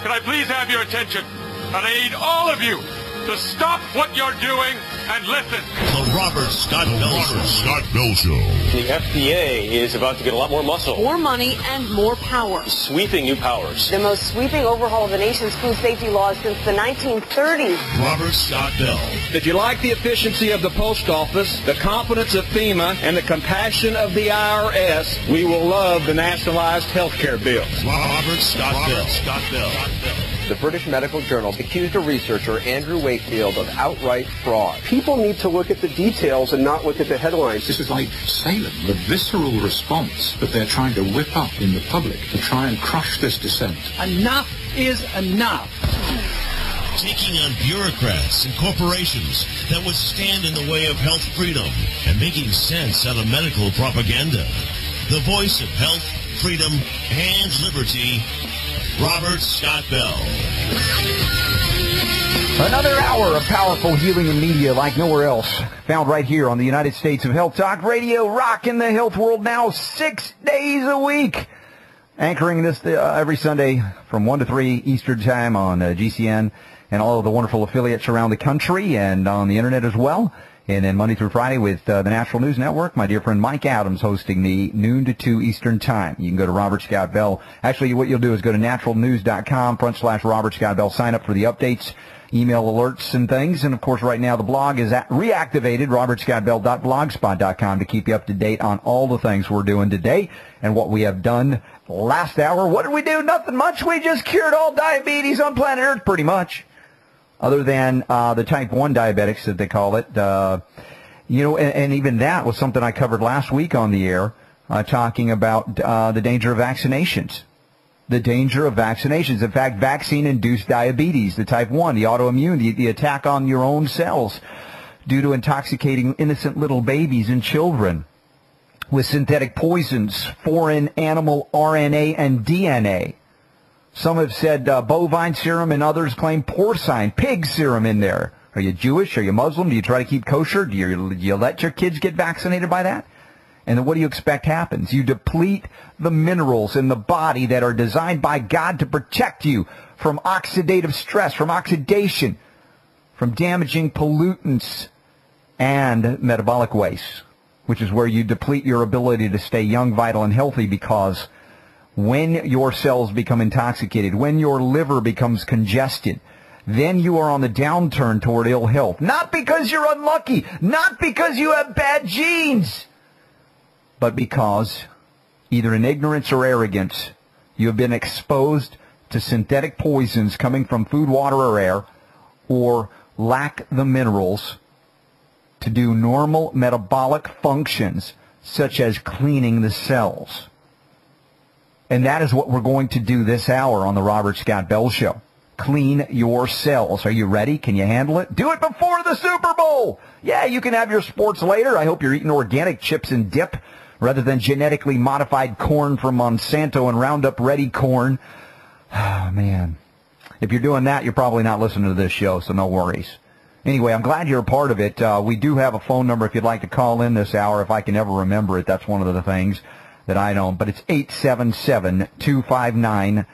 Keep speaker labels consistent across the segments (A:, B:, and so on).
A: can I please have your attention? And I need all of you to stop what you're doing and listen.
B: The Robert Scott Bell Show.
C: The FDA is about to get a lot more muscle.
D: More money and more power.
C: Sweeping new powers.
D: The most sweeping overhaul of the nation's food safety laws since the 1930s.
B: Robert Scott Bell.
E: Did you like the efficiency of the post office, the competence of FEMA, and the compassion of the IRS? We will love the nationalized health care bill.
B: Robert Scott Bell.
F: The British Medical Journal accused a researcher, Andrew Wakefield, of outright fraud.
G: People need to look at the details and not look at the headlines.
H: This is like Salem, the visceral response that they're trying to whip up in the public to try and crush this dissent.
I: Enough is enough.
B: Taking on bureaucrats and corporations that would stand in the way of health freedom and making sense out of medical propaganda. The voice of health, freedom, and liberty, Robert Scott Bell.
J: Another hour of powerful healing in media like nowhere else. Found right here on the United States of Health Talk Radio, rocking the health world now 6 days a week. Anchoring this every Sunday from 1 to 3 Eastern Time on GCN and all of the wonderful affiliates around the country and on the Internet as well. And then Monday through Friday with the National News Network, my dear friend Mike Adams hosting the noon to 2 Eastern Time. You can go to Robert Scott Bell. Actually, what you'll do is go to naturalnews.com/Robert Scott Bell. Sign up for the updates, email alerts and things. And, of course, right now the blog is reactivated, robertscottbell.blogspot.com, to keep you up to date on all the things we're doing today and what we have done last hour. What did we do? Nothing much. We just cured all diabetes on planet Earth, pretty much. Other than the type 1 diabetics, that they call it. And even that was something I covered last week on the air, talking about the danger of vaccinations. The danger of vaccinations. In fact, vaccine-induced diabetes, the type 1, the autoimmune, the attack on your own cells due to intoxicating innocent little babies and children with synthetic poisons, foreign animal RNA and DNA. Some have said bovine serum, and others claim porcine, pig serum in there. Are you Jewish? Are you Muslim? Do you try to keep kosher? Do you let your kids get vaccinated by that? And then what do you expect happens? You deplete the minerals in the body that are designed by God to protect you from oxidative stress, from oxidation, from damaging pollutants and metabolic waste, which is where you deplete your ability to stay young, vital, and healthy, because when your cells become intoxicated, when your liver becomes congested, then you are on the downturn toward ill health. Not because you're unlucky, not because you have bad genes, but because, either in ignorance or arrogance, you have been exposed to synthetic poisons coming from food, water, or air, or lack the minerals to do normal metabolic functions, such as cleaning the cells. And that is what we're going to do this hour on the Robert Scott Bell Show. Clean your cells. Are you ready? Can you handle it? Do it before the Super Bowl. Yeah, you can have your sports later. I hope you're eating organic chips and dip rather than genetically modified corn from Monsanto and Roundup Ready corn. Oh, man. If you're doing that, you're probably not listening to this show, so no worries. Anyway, I'm glad you're a part of it. We do have a phone number if you'd like to call in this hour, if I can ever remember it. That's one of the things that I don't, but it's 877-259-5791,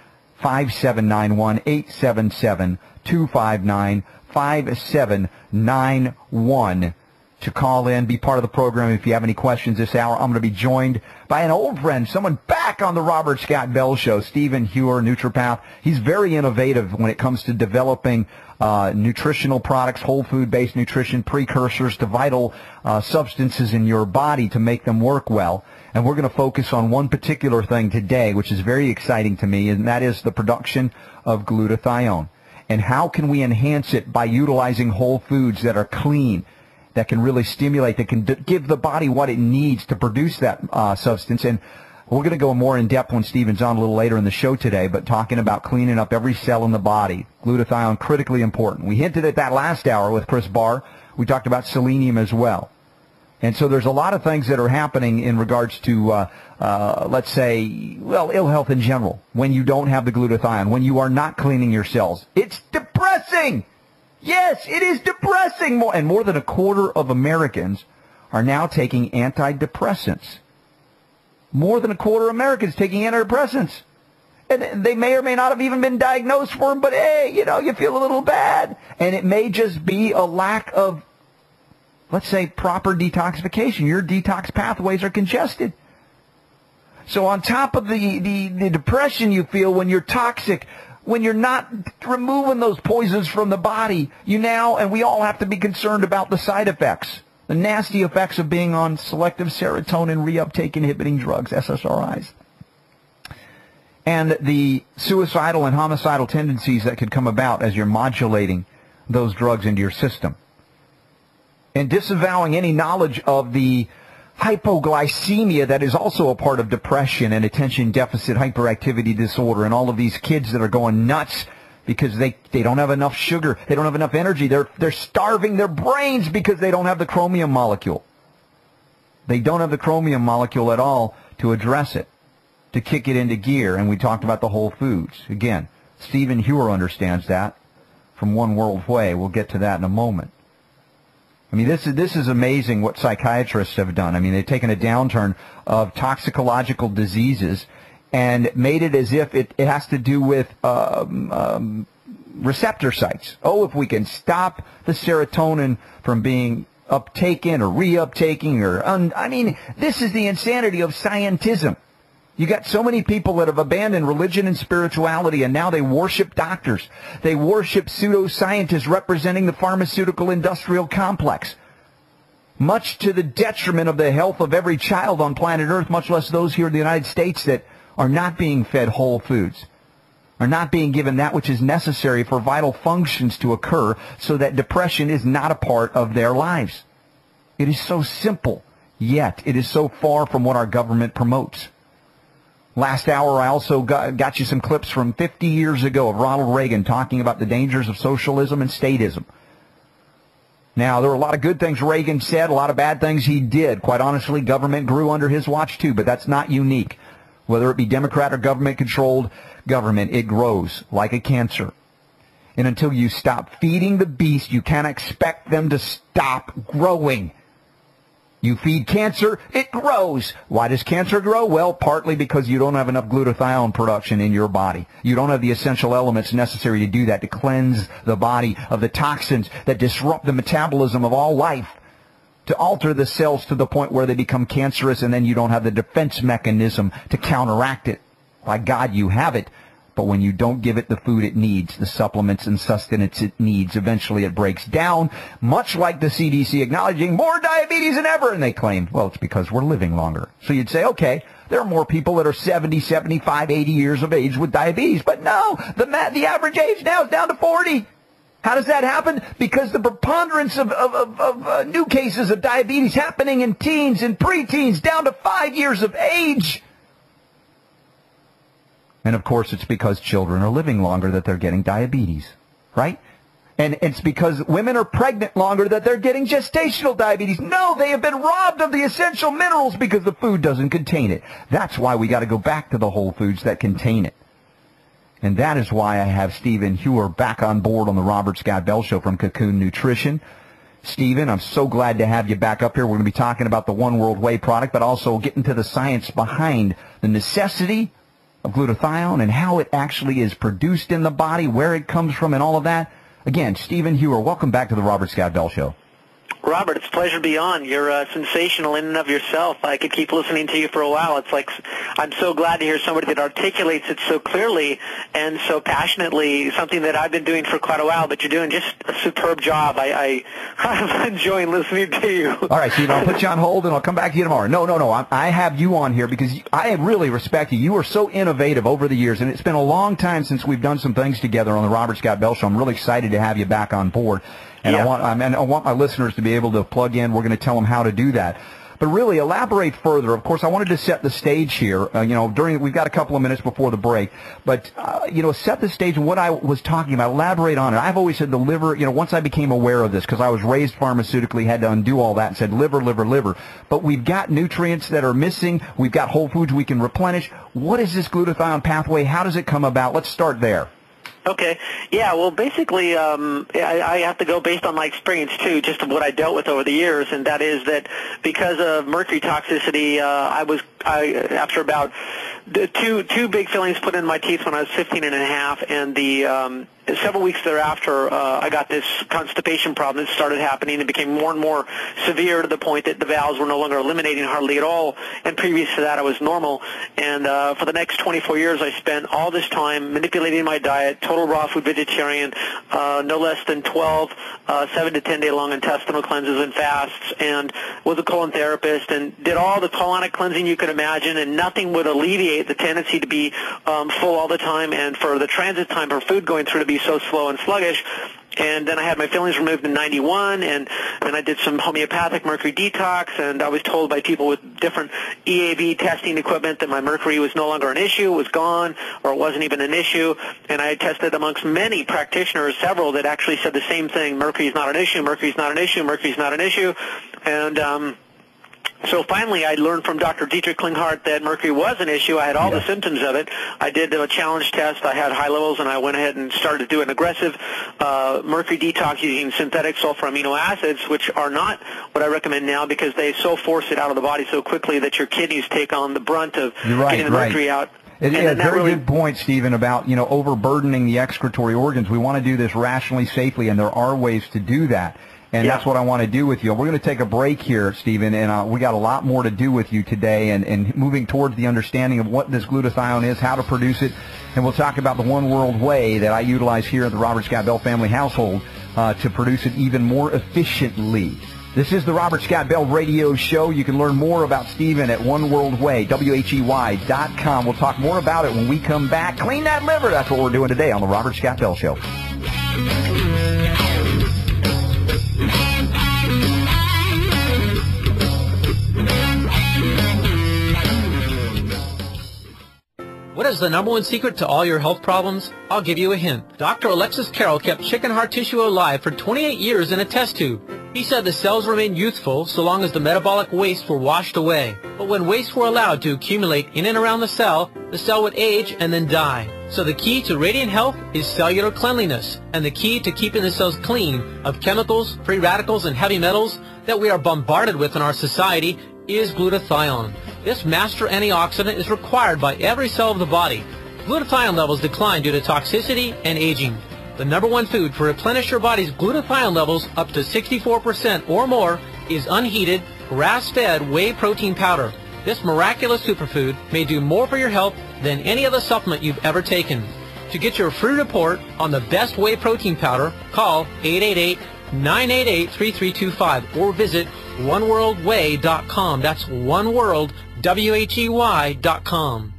J: 877-259-5791 to call in, be part of the program if you have any questions this hour. I'm going to be joined by an old friend, someone back on the Robert Scott Bell Show, Stephen Hewer, Nutripath. He's very innovative when it comes to developing nutritional products, whole food-based nutrition, precursors to vital substances in your body to make them work well. And we're going to focus on one particular thing today, which is very exciting to me, and that is the production of glutathione. And how can we enhance it by utilizing whole foods that are clean, that can really stimulate, that can give the body what it needs to produce that substance. And we're going to go more in depth when Stephen's on a little later in the show today, but talking about cleaning up every cell in the body. Glutathione, critically important. We hinted at that last hour with Chris Barr. We talked about selenium as well. And so there's a lot of things that are happening in regards to, let's say, well, ill health in general, when you don't have the glutathione, when you are not cleaning your cells. It's depressing. Yes, it is depressing. And more than a quarter of Americans are now taking antidepressants. More than a quarter of Americans taking antidepressants. And they may or may not have even been diagnosed for them, but hey, you feel a little bad. And it may just be a lack of, let's say, proper detoxification. Your detox pathways are congested. So on top of the depression you feel when you're toxic, when you're not removing those poisons from the body, and we all have to be concerned about the side effects, the nasty effects of being on selective serotonin reuptake inhibiting drugs, SSRIs. And the suicidal and homicidal tendencies that could come about as you're modulating those drugs into your system. And disavowing any knowledge of the hypoglycemia that is also a part of depression and attention deficit hyperactivity disorder, and all of these kids that are going nuts because they don't have enough sugar, they don't have enough energy, they're starving their brains because they don't have the chromium molecule. They don't have the chromium molecule at all to address it, to kick it into gear. And we talked about the whole foods. Again, Stephen Hewer understands that from One World Whey. We'll get to that in a moment. I mean, this is amazing what psychiatrists have done. I mean, they've taken a downturn of toxicological diseases and made it as if it has to do with receptor sites. Oh, if we can stop the serotonin from being uptaken or reuptaking I mean, this is the insanity of scientism. You got so many people that have abandoned religion and spirituality, and now they worship doctors. They worship pseudoscientists representing the pharmaceutical industrial complex, much to the detriment of the health of every child on planet Earth, much less those here in the United States that are not being fed whole foods, are not being given that which is necessary for vital functions to occur so that depression is not a part of their lives. It is so simple, yet it is so far from what our government promotes. Last hour, I also got you some clips from 50 years ago of Ronald Reagan talking about the dangers of socialism and statism. Now, there were a lot of good things Reagan said, a lot of bad things he did. Quite honestly, government grew under his watch too, but that's not unique. Whether it be Democrat or government-controlled government, it grows like a cancer. And until you stop feeding the beast, you can't expect them to stop growing. You feed cancer, it grows. Why does cancer grow? Well, partly because you don't have enough glutathione production in your body. You don't have the essential elements necessary to do that, to cleanse the body of the toxins that disrupt the metabolism of all life, to alter the cells to the point where they become cancerous, and then you don't have the defense mechanism to counteract it. By God, you have it. But when you don't give it the food it needs, the supplements and sustenance it needs, eventually it breaks down, much like the CDC acknowledging more diabetes than ever. And they claim, well, it's because we're living longer. So you'd say, okay, there are more people that are 70, 75, 80 years of age with diabetes. But no, the average age now is down to 40. How does that happen? Because the preponderance of new cases of diabetes happening in teens and preteens down to 5 years of age. And, of course, it's because children are living longer that they're getting diabetes, right? And it's because women are pregnant longer that they're getting gestational diabetes. No, they have been robbed of the essential minerals because the food doesn't contain it. That's why we got to go back to the whole foods that contain it. And that is why I have Stephen Hewer back on board on the Robert Scott Bell Show from Cocoon Nutrition. Stephen, I'm so glad to have you back up here. We're going to be talking about the One World Whey product, but also getting to the science behind the necessity of glutathione and how it actually is produced in the body, where it comes from, and all of that. Again, Stephen Hewer, welcome back to the Robert Scott Bell Show.
K: Robert, it's a pleasure to be on. You're sensational in and of yourself. I could keep listening to you for a while. It's like I'm so glad to hear somebody that articulates it so clearly and so passionately, something that I've been doing for quite a while, but you're doing just a superb job. I'm enjoying listening to you.
J: All right, Steve, I'll put you on hold, and I'll come back to you tomorrow. No. I have you on here because I really respect you. You are so innovative over the years, and it's been a long time since we've done some things together on the Robert Scott Bell Show. I'm really excited to have you back on board. And yeah. I want my listeners to be able to plug in. We're going to tell them how to do that. But really, elaborate further. Of course, I wanted to set the stage here. We've got a couple of minutes before the break. But, set the stage and what I was talking about. Elaborate on it. I've always said the liver, once I became aware of this, because I was raised pharmaceutically, had to undo all that and said liver, liver, liver. But we've got nutrients that are missing. We've got whole foods we can replenish. What is this glutathione pathway? How does it come about? Let's start there.
K: Okay. Yeah, well, basically, I have to go based on my experience, too, just of what I dealt with over the years, and that is that because of mercury toxicity, after about two big fillings put in my teeth when I was 15 and a half, and the several weeks thereafter, I got this constipation problem that started happening. It became more and more severe to the point that the valves were no longer eliminating hardly at all, and previous to that I was normal. And for the next 24 years I spent all this time manipulating my diet, total raw food vegetarian, no less than 12 7 to 10 day long intestinal cleanses and fasts, and was a colon therapist and did all the colonic cleansing you could imagine, and nothing would alleviate the tendency to be full all the time and for the transit time for food going through to be so slow and sluggish. And then I had my fillings removed in 91, and then I did some homeopathic mercury detox, and I was told by people with different EAV testing equipment that my mercury was no longer an issue, was gone, or it wasn't even an issue. And I had tested amongst many practitioners, several that actually said the same thing: mercury is not an issue, mercury is not an issue, mercury is not an issue. And so finally, I learned from Dr. Dietrich Klinghardt that mercury was an issue. I had all the symptoms of it. I did a challenge test. I had high levels, and I went ahead and started to do an aggressive mercury detox using synthetic sulfur amino acids, which are not what I recommend now because they so force it out of the body so quickly that your kidneys take on the brunt of getting the mercury out.
J: Yeah, very good point, Stephen, about, overburdening the excretory organs. We want to do this rationally, safely, and there are ways to do that. And that's what I want to do with you. We're going to take a break here, Stephen, and we got a lot more to do with you today and moving towards the understanding of what this glutathione is, how to produce it, and we'll talk about the One World Whey that I utilize here at the Robert Scott Bell family household to produce it even more efficiently. This is the Robert Scott Bell Radio Show. You can learn more about Stephen at One World Whey, WHEY.com. We'll talk more about it when we come back. Clean that liver. That's what we're doing today on the Robert Scott Bell Show.
I: What is the number one secret to all your health problems? I'll give you a hint. Dr. Alexis Carroll kept chicken heart tissue alive for 28 years in a test tube. He said the cells remained youthful so long as the metabolic wastes were washed away. But when wastes were allowed to accumulate in and around the cell would age and then die. So the key to radiant health is cellular cleanliness, and the key to keeping the cells clean of chemicals, free radicals, and heavy metals that we are bombarded with in our society is glutathione. This master antioxidant is required by every cell of the body. Glutathione levels decline due to toxicity and aging. The number one food to replenish your body's glutathione levels up to 64% or more is unheated, grass-fed whey protein powder. This miraculous superfood may do more for your health than any other supplement you've ever taken. To get your free report on the best whey protein powder, call 888-988-3325 or visit oneworldwhey.com. That's oneworld, WHEY.com.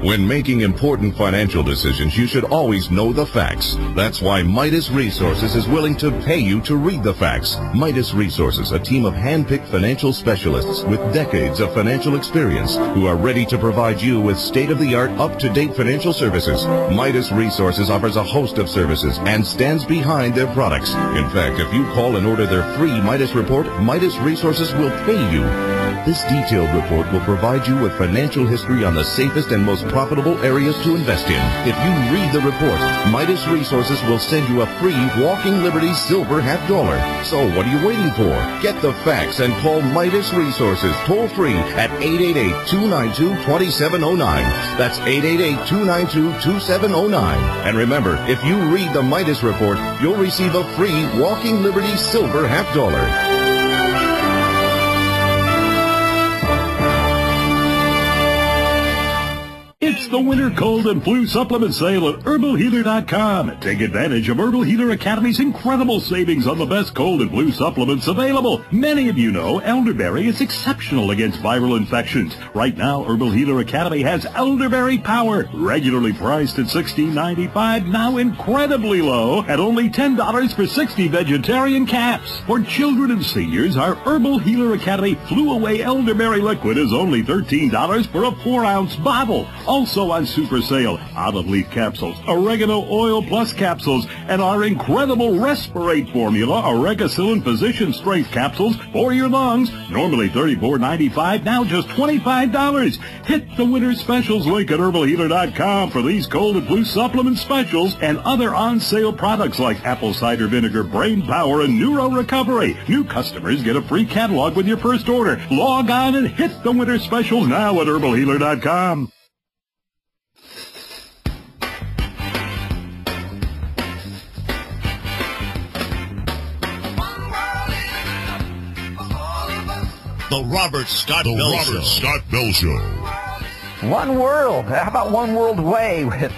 B: When making important financial decisions, you should always know the facts. That's why Midas Resources is willing to pay you to read the facts. Midas Resources, a team of hand-picked financial specialists with decades of financial experience who are ready to provide you with state-of-the-art, up-to-date financial services. Midas Resources offers a host of services and stands behind their products. In fact, if you call and order their free Midas report, Midas Resources will pay you. This detailed report will provide you with financial history on the safest and most profitable areas to invest in. If you read the report, Midas Resources will send you a free Walking Liberty silver $50. So what are you waiting for? Get the facts and call Midas Resources toll free at 888-292-2709. That's 888-292-2709. And remember, if you read the Midas report, you'll receive a free Walking Liberty silver $50.
L: It's the winter cold and flu supplement sale at herbalhealer.com. Take advantage of Herbal Healer Academy's incredible savings on the best cold and flu supplements available. Many of you know elderberry is exceptional against viral infections. Right now, Herbal Healer Academy has Elderberry Power, regularly priced at $16.95, now incredibly low at only $10 for 60 vegetarian caps. For children and seniors, our Herbal Healer Academy Flew Away Elderberry Liquid is only $13 for a 4-ounce bottle. Also on super sale, olive leaf capsules, oregano oil plus capsules, and our incredible Respirate formula, Oregacillin Physician Strength capsules for your lungs. Normally $34.95, now just $25. Hit the winter specials link at herbalhealer.com for these cold and flu supplement specials and other on-sale products like apple cider vinegar, brain power, and neuro recovery. New customers get a free catalog with your first order. Log on and hit the winter specials now at herbalhealer.com.
B: The Robert Scott Bell Show.
J: One World. How about One World Whey with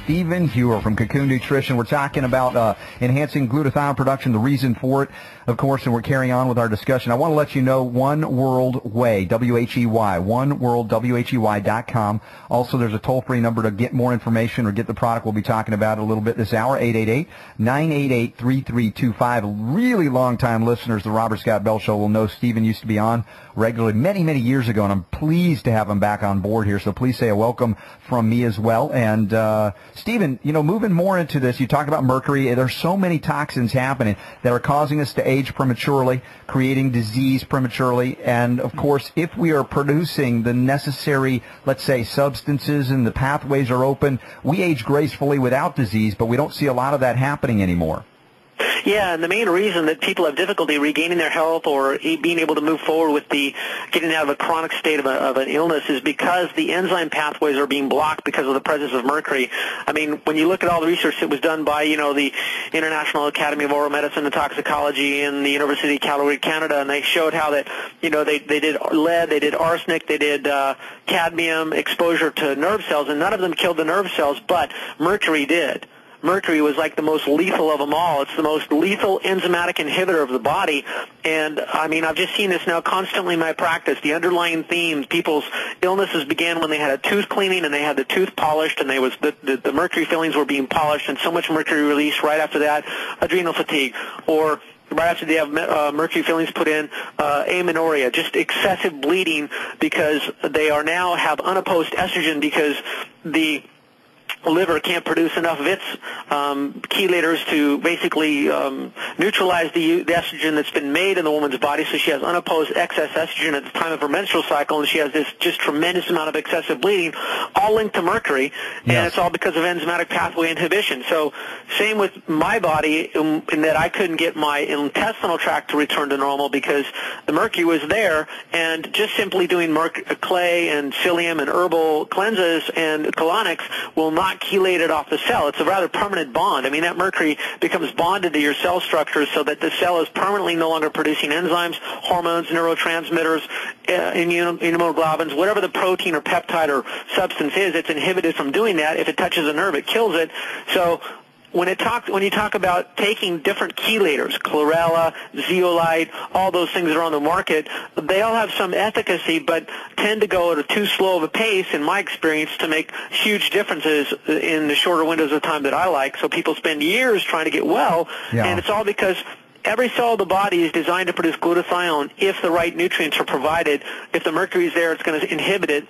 J: Stephen Hewer from Cocoon Nutrition? We're talking about enhancing glutathione production, the reason for it, of course, and we're carrying on with our discussion. I want to let you know One World Whey, W-H-E-Y, oneworldwhey.com. Also, there's a toll-free number to get more information or get the product we'll be talking about a little bit this hour, 888-988-3325. Really long-time listeners, the Robert Scott Bell Show will know Stephen used to be on regularly many, many years ago, and I'm pleased to have him back on board here. So please say a welcome from me as well. And Stephen, moving more into this, you talked about mercury. There's so many toxins happening that are causing us to age prematurely, creating disease prematurely. And, of course, if we are producing the necessary, let's say, substances and the pathways are open, we age gracefully without disease, but we don't see a lot of that happening anymore.
K: Yeah, and the main reason that people have difficulty regaining their health or being able to move forward with getting out of a chronic state of an illness is because the enzyme pathways are being blocked because of the presence of mercury. I mean, when you look at all the research that was done by, the International Academy of Oral Medicine and Toxicology and the University of Calgary, Canada, and they showed how that, they did lead, they did arsenic, they did cadmium exposure to nerve cells, and none of them killed the nerve cells, but mercury did. Mercury was like the most lethal of them all. It's the most lethal enzymatic inhibitor of the body. And, I've just seen this now constantly in my practice. The underlying themes, people's illnesses began when they had a tooth cleaning and they had the tooth polished and the mercury fillings were being polished and so much mercury released. Right after that, adrenal fatigue. Or right after they have mercury fillings put in, amenorrhea, just excessive bleeding because they are now have unopposed estrogen because the liver can't produce enough of its chelators to basically neutralize the estrogen that's been made in the woman's body, so she has unopposed excess estrogen at the time of her menstrual cycle, and she has this just tremendous amount of excessive bleeding, all linked to mercury, and it's all because of enzymatic pathway inhibition. So same with my body in that I couldn't get my intestinal tract to return to normal because the mercury was there, and just simply doing clay and psyllium and herbal cleanses and colonics will not chelate it off the cell. It's a rather permanent bond. That mercury becomes bonded to your cell structure so that the cell is permanently no longer producing enzymes, hormones, neurotransmitters, immunoglobulins, whatever the protein or peptide or substance is, it's inhibited from doing that. If it touches a nerve, it kills it. So when you talk about taking different chelators, chlorella, zeolite, all those things that are on the market, they all have some efficacy but tend to go at a too slow of a pace, in my experience, to make huge differences in the shorter windows of time that I like. So people spend years trying to get well, and it's all because every cell of the body is designed to produce glutathione if the right nutrients are provided. If the mercury is there, it's going to inhibit it.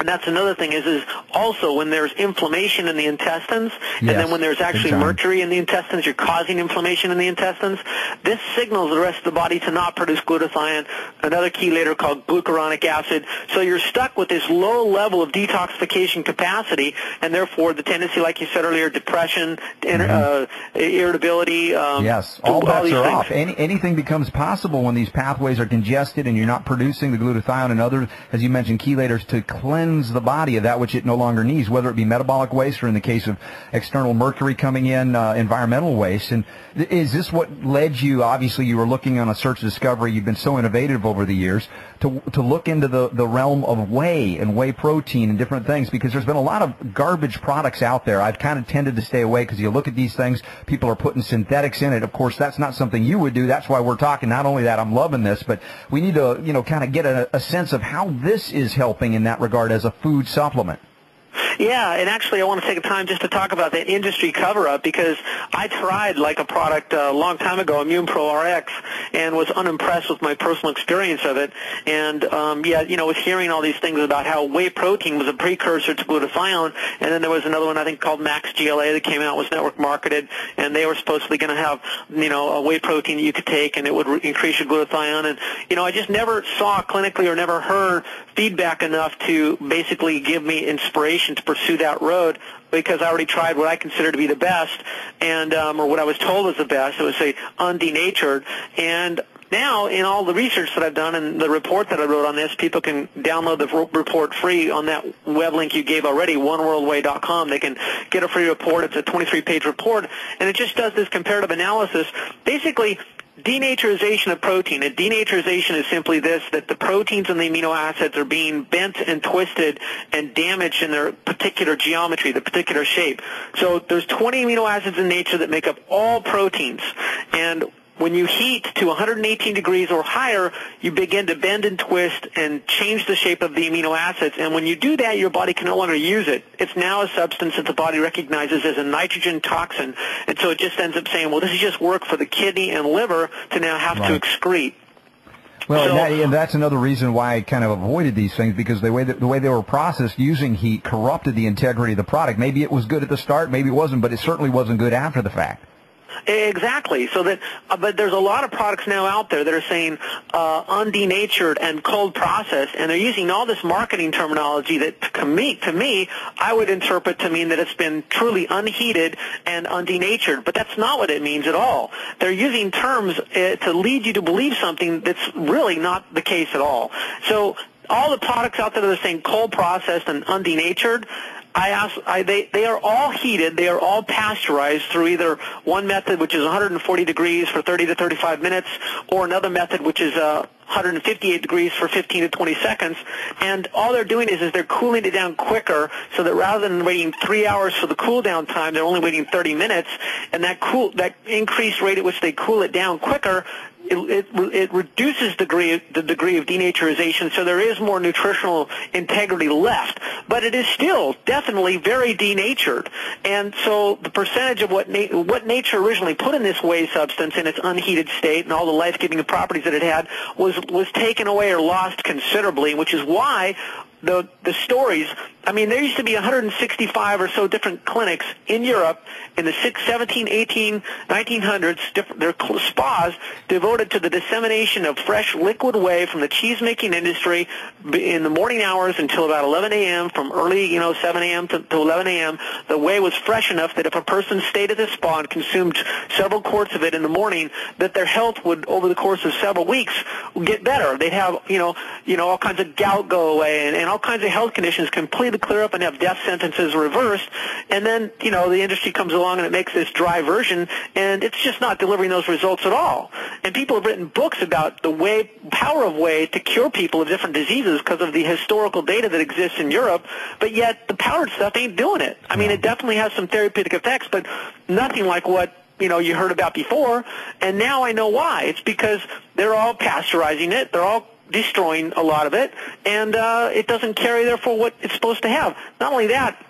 K: And that's another thing is also when there's inflammation in the intestines, and then when there's actually mercury in the intestines, you're causing inflammation in the intestines. This signals the rest of the body to not produce glutathione, another chelator called glucuronic acid. So you're stuck with this low level of detoxification capacity, and therefore the tendency, like you said earlier, depression, irritability.
J: All bets are off. Anything becomes possible when these pathways are congested and you're not producing the glutathione and other, as you mentioned, chelators to cleanse the body of that which it no longer needs, whether it be metabolic waste or in the case of external mercury coming in, environmental waste. And is this what led you, obviously you were looking on a search discovery, you've been so innovative over the years, to look into the realm of whey and whey protein and different things, because there's been a lot of garbage products out there. I've kind of tended to stay away because you look at these things, people are putting synthetics in it. Of course, that's not something you would do. That's why we're talking. Not only that, I'm loving this, but we need to, kind of get a sense of how this is helping in that regard as a food supplement.
K: Yeah, and actually I want to take time just to talk about the industry cover-up, because I tried like a product a long time ago, Immune Pro RX, and was unimpressed with my personal experience of it. And, was hearing all these things about how whey protein was a precursor to glutathione, and then there was another one I think called Max GLA that came out, was network marketed, and they were supposedly going to have, a whey protein that you could take and it would increase your glutathione. And, I just never saw clinically or never heard feedback enough to basically give me inspiration to pursue that road, because I already tried what I consider to be the best, and or what I was told was the best. It was, say, undenatured. And now, in all the research that I've done and the report that I wrote on this, people can download the report free on that web link you gave already, oneworldwhey.com. They can get a free report. It's a 23-page report, and it just does this comparative analysis. Basically, denaturization of protein. And denaturization is simply this, that the proteins and the amino acids are being bent and twisted and damaged in their particular geometry, the particular shape. So there's 20 amino acids in nature that make up all proteins. And when you heat to 118 degrees or higher, you begin to bend and twist and change the shape of the amino acids. And when you do that, your body can no longer use it. It's now a substance that the body recognizes as a nitrogen toxin. And so it just ends up saying, well, this is just work for the kidney and liver to now have to excrete.
J: Well, and that's another reason why I kind of avoided these things, because the way they were processed using heat corrupted the integrity of the product. Maybe it was good at the start, maybe it wasn't, but it certainly wasn't good after the fact.
K: Exactly. So that, but there's a lot of products now out there that are saying undenatured and cold processed, and they're using all this marketing terminology that, to me, I would interpret to mean that it's been truly unheated and undenatured. But that's not what it means at all. They're using terms to lead you to believe something that's really not the case at all. So all the products out there that are saying cold processed and undenatured, they are all heated, they are all pasteurized through either one method, which is 140 degrees for 30 to 35 minutes, or another method, which is 158 degrees for 15 to 20 seconds. And all they're doing is they're cooling it down quicker, so that rather than waiting 3 hours for the cool down time, they're only waiting 30 minutes. And that increased rate at which they cool it down quicker, it reduces the degree of denaturization, so there is more nutritional integrity left. But it is still definitely very denatured. And so the percentage of what nature originally put in this whey substance in its unheated state and all the life-giving properties that it had was taken away or lost considerably, which is why the stories, I mean, there used to be 165 or so different clinics in Europe in the 17, 18, 1900s, their spas devoted to the dissemination of fresh liquid whey from the cheese-making industry in the morning hours until about 11 a.m., from early, 7 a.m. to 11 a.m. The whey was fresh enough that if a person stayed at the spa and consumed several quarts of it in the morning, that their health would, over the course of several weeks, get better. They'd have, all kinds of gout go away and all kinds of health conditions completely clear up and have death sentences reversed. And then, the industry comes along and it makes this dry version, and it's just not delivering those results at all. And people have written books about the power of whey to cure people of different diseases because of the historical data that exists in Europe, but yet the powdered stuff ain't doing it. I mean, it definitely has some therapeutic effects, but nothing like what you heard about before. And now I know why. It's because they're all pasteurizing it. They're all destroying a lot of it, and it doesn't carry, therefore, what it's supposed to have. Not only that,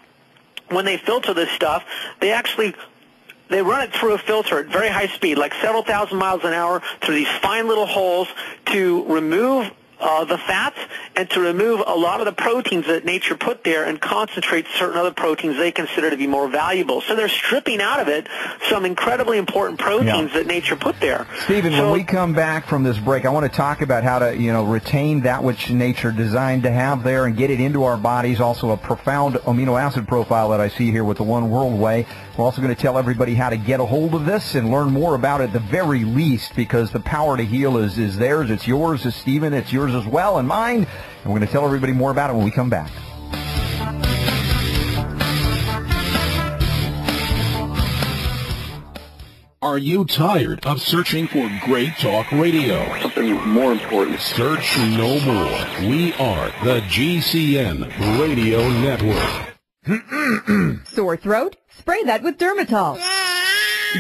K: when they filter this stuff, they run it through a filter at very high speed, like several thousand miles an hour, through these fine little holes to remove the fats and to remove a lot of the proteins that nature put there and concentrate certain other proteins they consider to be more valuable. So they're stripping out of it some incredibly important proteins that nature put there.
J: Stephen, when we come back from this break, I want to talk about how to, retain that which nature designed to have there and get it into our bodies. Also a profound amino acid profile that I see here with the One World Whey. We're also going to tell everybody how to get a hold of this and learn more about it at the very least, because the power to heal is theirs. It's yours, it's Stephen, it's yours as well, and mine. And we're going to tell everybody more about it when we come back.
L: Are you tired of searching for great talk radio?
G: Something more important.
L: Search no more. We are the GCN Radio Network.
M: Sore throat? Spray that with Dermatol.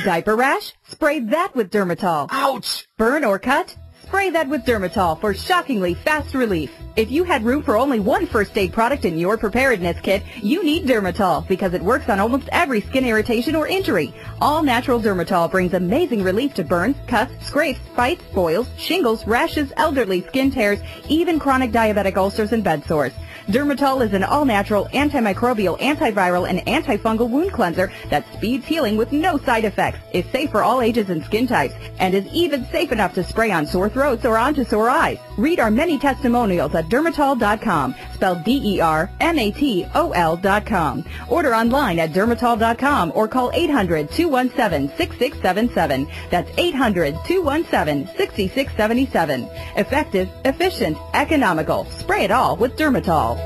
M: Diaper rash? Spray that with Dermatol.
L: Ouch!
M: Burn or cut? Spray that with Dermatol for shockingly fast relief. If you had room for only one first aid product in your preparedness kit, you need Dermatol because it works on almost every skin irritation or injury. All natural Dermatol brings amazing relief to burns, cuts, scrapes, bites, boils, shingles, rashes, elderly skin tears, even chronic diabetic ulcers and bed sores. Dermatol is an all-natural, antimicrobial, antiviral, and antifungal wound cleanser that speeds healing with no side effects, is safe for all ages and skin types, and is even safe enough to spray on sore throats or onto sore eyes. Read our many testimonials at dermatol.com, spelled DERMATOL.com. Order online at dermatol.com or call 800-217-6677. That's 800-217-6677. Effective, efficient, economical. Spray it all with Dermatol.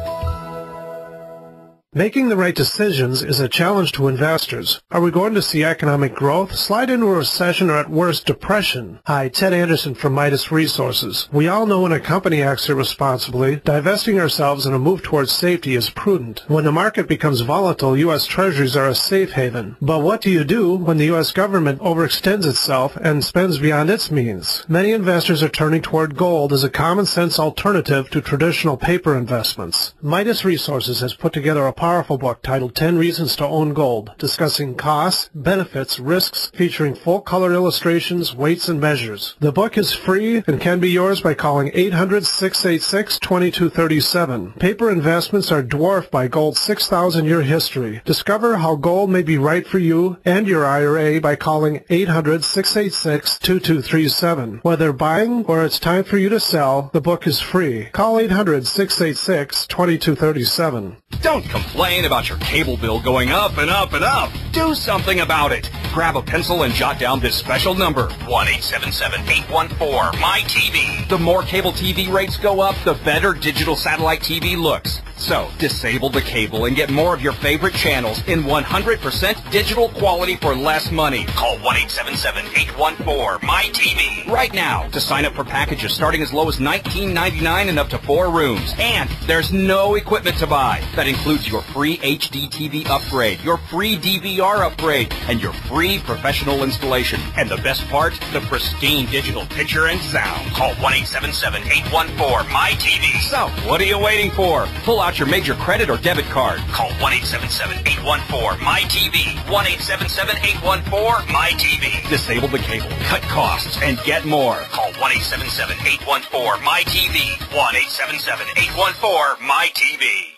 N: Making the right decisions is a challenge to investors. Are we going to see economic growth, slide into a recession, or at worst, depression? Hi, Ted Anderson from Midas Resources. We all know when a company acts irresponsibly, divesting ourselves in a move towards safety is prudent. When the market becomes volatile, U.S. Treasuries are a safe haven. But what do you do when the U.S. government overextends itself and spends beyond its means? Many investors are turning toward gold as a common-sense alternative to traditional paper investments. Midas Resources has put together a powerful book titled 10 Reasons to Own Gold, discussing costs, benefits, risks, featuring full-color illustrations, weights, and measures. The book is free and can be yours by calling 800-686-2237. Paper investments are dwarfed by gold's 6,000-year history. Discover how gold may be right for you and your IRA by calling 800-686-2237. Whether buying or it's time for you to sell, the book is free. Call 800-686-2237.
O: Don't complain about your cable bill going up and up and up. Do something about it. Grab a pencil and jot down this special number, 1-877-814-MY-TV. The more cable TV rates go up, the better digital satellite TV looks. So, disable the cable and get more of your favorite channels in 100% digital quality for less money. Call 1-877-814-MY-TV right now to sign up for packages starting as low as $19.99 and up to 4 rooms. And there's no equipment to buy. That includes your free HD TV upgrade, your free DVR upgrade, and your free professional installation. And the best part, the pristine digital picture and sound. Call 1-877-814-MY-TV. So, what are you waiting for? Pull out your major credit or debit card. Call 1-877-814-MY-TV. 1-877-814-MY-TV. Disable the cable, cut costs, and get more. Call 1-877-814-MY-TV. 1-877-814-MY-TV.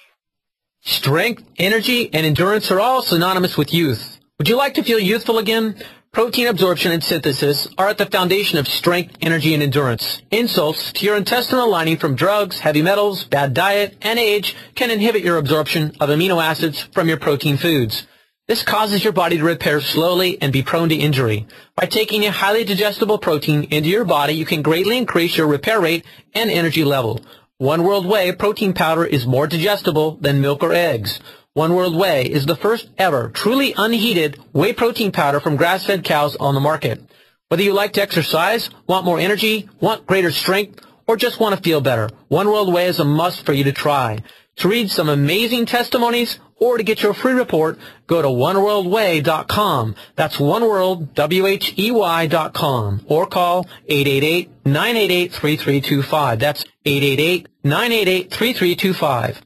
I: Strength, energy, and endurance are all synonymous with youth. Would you like to feel youthful again? Protein absorption and synthesis are at the foundation of strength, energy, and endurance. Insults to your intestinal lining from drugs, heavy metals, bad diet, and age can inhibit your absorption of amino acids from your protein foods. This causes your body to repair slowly and be prone to injury. By taking a highly digestible protein into your body, you can greatly increase your repair rate and energy level. One World Whey protein powder is more digestible than milk or eggs. One World Whey is the first ever truly unheated whey protein powder from grass-fed cows on the market. Whether you like to exercise, want more energy, want greater strength, or just want to feel better, One World Whey is a must for you to try. To read some amazing testimonies or to get your free report, go to oneworldwhey.com. That's oneworldwhey.com. Or call 888-988-3325. That's 888-988-3325.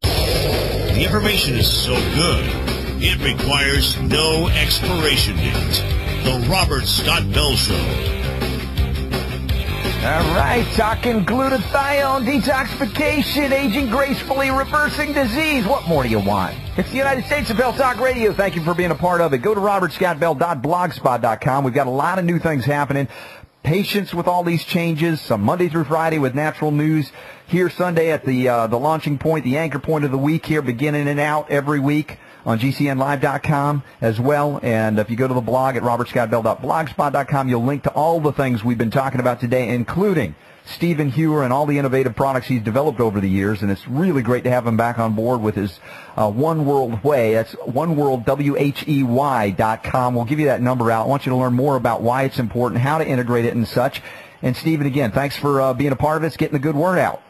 B: The information is so good, it requires no expiration date. The Robert Scott Bell Show.
J: All right, talking glutathione, detoxification, aging gracefully, reversing disease. What more do you want? It's the United States of Health Talk Radio. Thank you for being a part of it. Go to robertscottbell.blogspot.com. We've got a lot of new things happening. Patience with all these changes, Monday through Friday with natural news. Here Sunday at the launching point, the anchor point of the week here, beginning and out every week on GCNlive.com as well. And if you go to the blog at robertscottbell.blogspot.com, you'll link to all the things we've been talking about today, including Stephen Hewer and all the innovative products he's developed over the years. And it's really great to have him back on board with his One World Whey. That's oneworldwhey.com. We'll give you that number out. I want you to learn more about why it's important, how to integrate it and such. And Stephen, again, thanks for being a part of it. It's getting the good word out.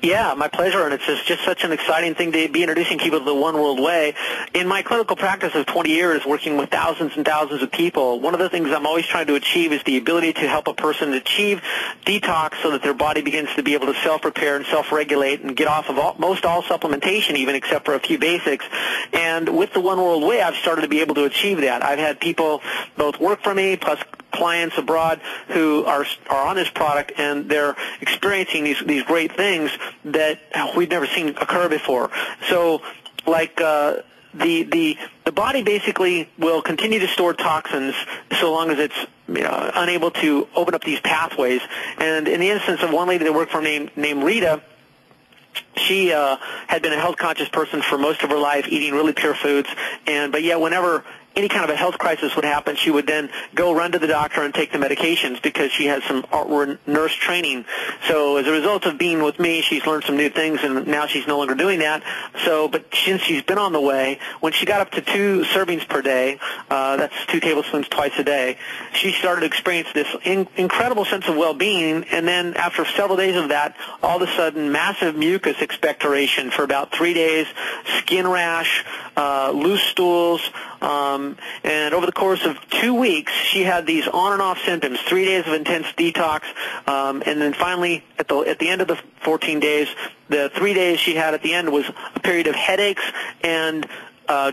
K: Yeah, my pleasure, and it's just such an exciting thing to be introducing people to the One World Whey. In my clinical practice of 20 years, working with thousands and thousands of people, one of the things I'm always trying to achieve is the ability to help a person achieve detox so that their body begins to be able to self-repair and self-regulate and get off of most all supplementation, even except for a few basics. And with the One World Whey, I've started to be able to achieve that. I've had people both work for me, plus clients abroad who are on this product, and they're experiencing these great things that we've never seen occur before. So, like the body basically will continue to store toxins so long as it's unable to open up these pathways. And in the instance of one lady that worked for me named Rita, she had been a health conscious person for most of her life, eating really pure foods, but yet whenever any kind of a health crisis would happen, she would then go run to the doctor and take the medications because she has some nurse training. So as a result of being with me, she's learned some new things, and now she's no longer doing that. So, but since she's been on the way, when she got up to 2 servings per day, that's 2 tablespoons twice a day, she started to experience this incredible sense of well-being, and then after several days of that, all of a sudden, massive mucus expectoration for about 3 days, skin rash, loose stools, and over the course of 2 weeks, she had these on and off symptoms, 3 days of intense detox, and then finally, at the end of the 14 days, the 3 days she had at the end was a period of headaches and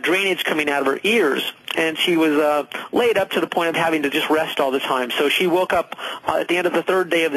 K: drainage coming out of her ears, and she was laid up to the point of having to just rest all the time. So she woke up at the end of the 3rd day of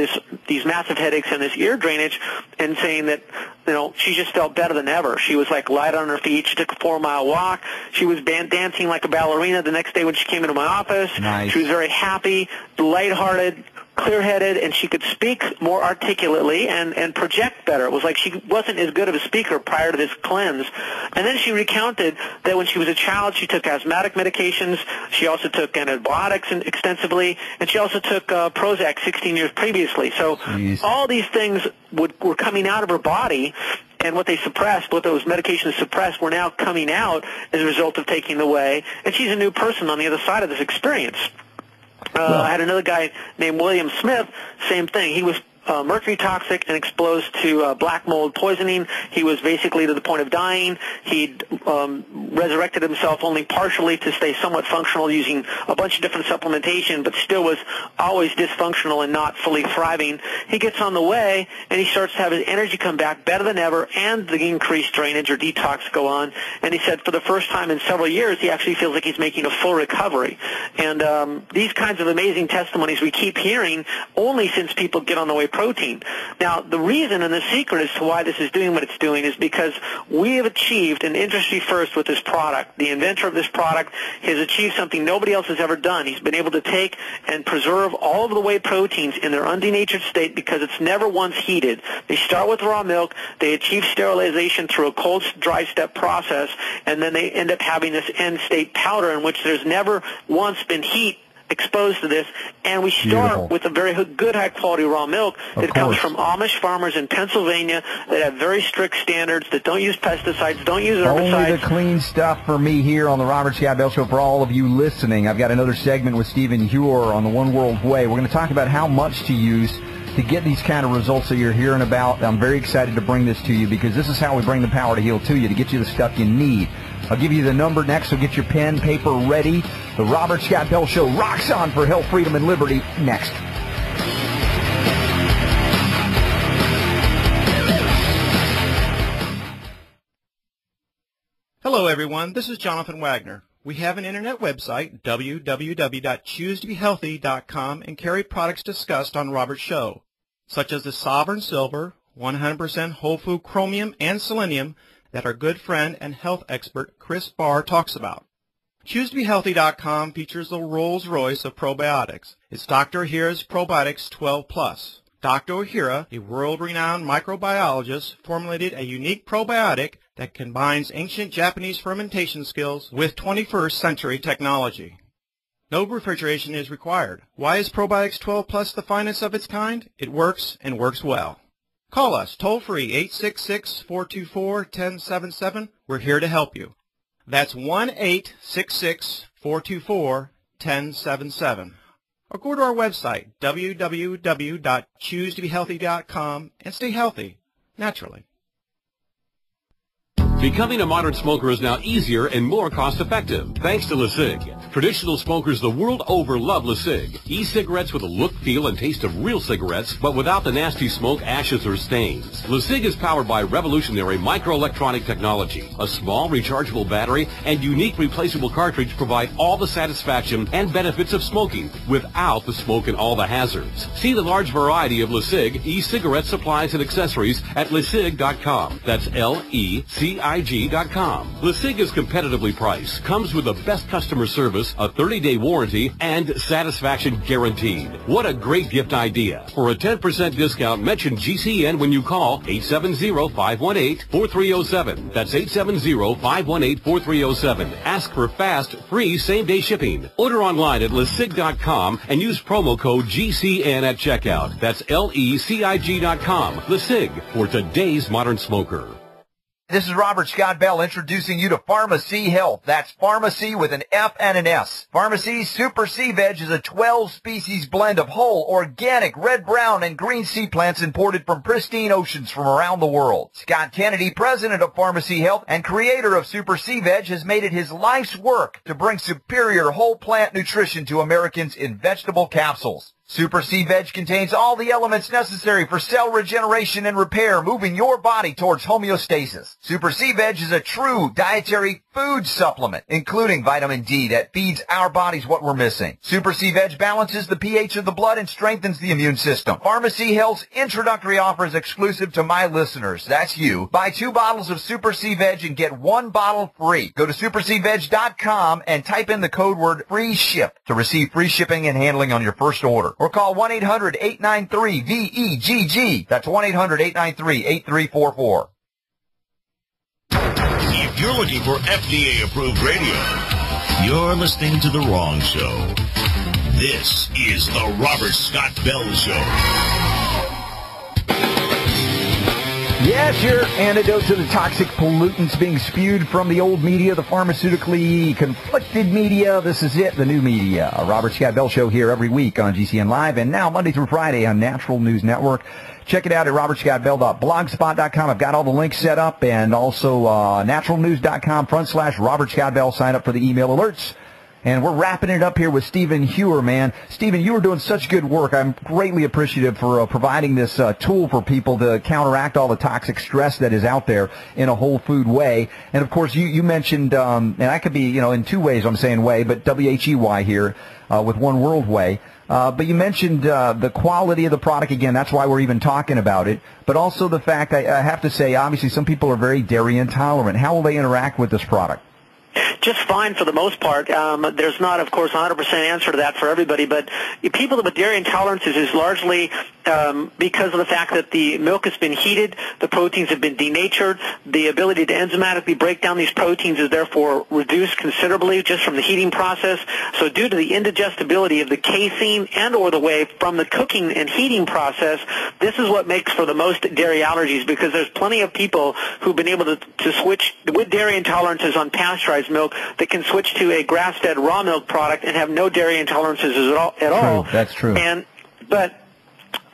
K: these massive headaches and this ear drainage, and saying that, you know, she just felt better than ever. She was like light on her feet. She took a 4-mile walk. She was dancing like a ballerina the next day when she came into my office.
J: Nice.
K: She was very happy, lighthearted, clear-headed, and she could speak more articulately and project better. It was like she wasn't as good of a speaker prior to this cleanse. And then she recounted that when she was a child, she took asthmatic medications. She also took antibiotics extensively, and she also took Prozac 16 years previously. So all these things were coming out of her body, and what they suppressed, what those medications suppressed, were now coming out as a result of taking the whey. And she's a new person on the other side of this experience. I had another guy named William Smith, same thing. He was mercury toxic and exposed to black mold poisoning. He was basically to the point of dying. He'd resurrected himself only partially to stay somewhat functional using a bunch of different supplementation, but still was always dysfunctional and not fully thriving. He gets on the whey, and he starts to have his energy come back better than ever, and the increased drainage or detox go on. And he said for the first time in several years, he actually feels like he's making a full recovery. And these kinds of amazing testimonies we keep hearing only since people get on the whey protein. Now, the reason and the secret as to why this is doing what it's doing is because we have achieved an industry first with this product. The inventor of this product has achieved something nobody else has ever done. He's been able to take and preserve all of the whey proteins in their undenatured state because it's never once heated. They start with raw milk, they achieve sterilization through a cold dry step process, and then they end up having this end state powder in which there's never once been heat exposed to this, and we start with a very good high-quality raw milk that comes from Amish farmers in Pennsylvania that have very strict standards, that don't use pesticides, don't use herbicides.
J: Only the clean stuff for me here on the Robert Scott Bell Show. For all of you listening, I've got another segment with Stephen Huer on the One World Whey. We're going to talk about how much to use to get these kind of results that you're hearing about. I'm very excited to bring this to you because this is how we bring the power to heal to you, to get you the stuff you need. I'll give you the number next, so get your pen, paper ready. The Robert Scott Bell Show rocks on for health, freedom, and liberty next.
P: Hello, everyone. This is Jonathan Wagner. We have an internet website, www.choosetobehealthy.com, and carry products discussed on Robert's show, such as the Sovereign Silver, 100% whole food chromium and selenium, that our good friend and health expert Chris Barr talks about. ChooseToBeHealthy.com features the Rolls-Royce of probiotics. It's Dr. Ohhira's Probiotics 12+. Dr. Ohhira, a world-renowned microbiologist, formulated a unique probiotic that combines ancient Japanese fermentation skills with 21st century technology. No refrigeration is required. Why is Probiotics 12+ the finest of its kind? It works, and works well. Call us toll-free 866-424-1077. We're here to help you. That's 1-866-424-1077. Or go to our website, www.choosetobehealthy.com, and stay healthy, naturally.
Q: Becoming a modern smoker is now easier and more cost-effective, thanks to LeSig. Traditional smokers the world over love LeSig. E-cigarettes with a look, feel, and taste of real cigarettes, but without the nasty smoke, ashes, or stains. LeSig is powered by revolutionary microelectronic technology. A small rechargeable battery and unique replaceable cartridge provide all the satisfaction and benefits of smoking without the smoke and all the hazards. See the large variety of LeSig e-cigarette supplies and accessories at LeSig.com. That's LECIG.com. LECIG.com. LeCig is competitively priced, comes with the best customer service, a 30-day warranty, and satisfaction guaranteed. What a great gift idea. For a 10% discount, mention GCN when you call 870-518-4307. That's 870-518-4307. Ask for fast, free, same-day shipping. Order online at LeCig.com and use promo code GCN at checkout. That's LECIG.com. LeCig, for today's modern smoker.
J: This is Robert Scott Bell introducing you to Pharmacy Health. That's pharmacy with an F and an S. Pharmacy's Super Sea Veg is a 12-species blend of whole, organic, red, brown, and green sea plants imported from pristine oceans from around the world. Scott Kennedy, president of Pharmacy Health and creator of Super Sea Veg, has made it his life's work to bring superior whole plant nutrition to Americans in vegetable capsules. Super Sea Veg contains all the elements necessary for cell regeneration and repair, moving your body towards homeostasis. Super Sea Veg is a true dietary food supplement, including vitamin D that feeds our bodies what we're missing. Super Sea Veg balances the pH of the blood and strengthens the immune system. Pharmacy Health's introductory offer is exclusive to my listeners. That's you. Buy 2 bottles of Super Sea Veg and get 1 bottle free. Go to superseaveg.com and type in the code word free ship to receive free shipping and handling on your first order. Or call 1-800-893-VEGG. That's 1-800-893-8344.
B: If you're looking for FDA-approved radio, you're listening to the wrong show. This is the Robert Scott Bell Show.
J: Yes, your antidote to the toxic pollutants being spewed from the old media, the pharmaceutically conflicted media. This is it, the new media. A Robert Scott Bell Show here every week on GCN Live and now Monday through Friday on Natural News Network. Check it out at robertscottbell.blogspot.com. I've got all the links set up, and also naturalnews.com/Robert Scott Bell. Sign up for the email alerts. And we're wrapping it up here with Stephen Hewer, man. Stephen, you are doing such good work. I'm greatly appreciative for providing this tool for people to counteract all the toxic stress that is out there in a whole food way. And, of course, you mentioned, and that could be, in 2 ways I'm saying way, but W-H-E-Y here with One World Whey. But you mentioned the quality of the product. Again, that's why we're even talking about it. But also the fact, I have to say, obviously some people are very dairy intolerant. How will they interact with this product?
K: Just fine for the most part. There's not, of course, 100% answer to that for everybody, but people with dairy intolerances is largely because of the fact that the milk has been heated, the proteins have been denatured, the ability to enzymatically break down these proteins is therefore reduced considerably just from the heating process. So due to the indigestibility of the casein and or the whey from the cooking and heating process, this is what makes for the most dairy allergies, because there's plenty of people who've been able to switch with dairy intolerances on pasteurized milk that can switch to a grass-fed raw milk product and have no dairy intolerances at all.
J: That's true.
K: But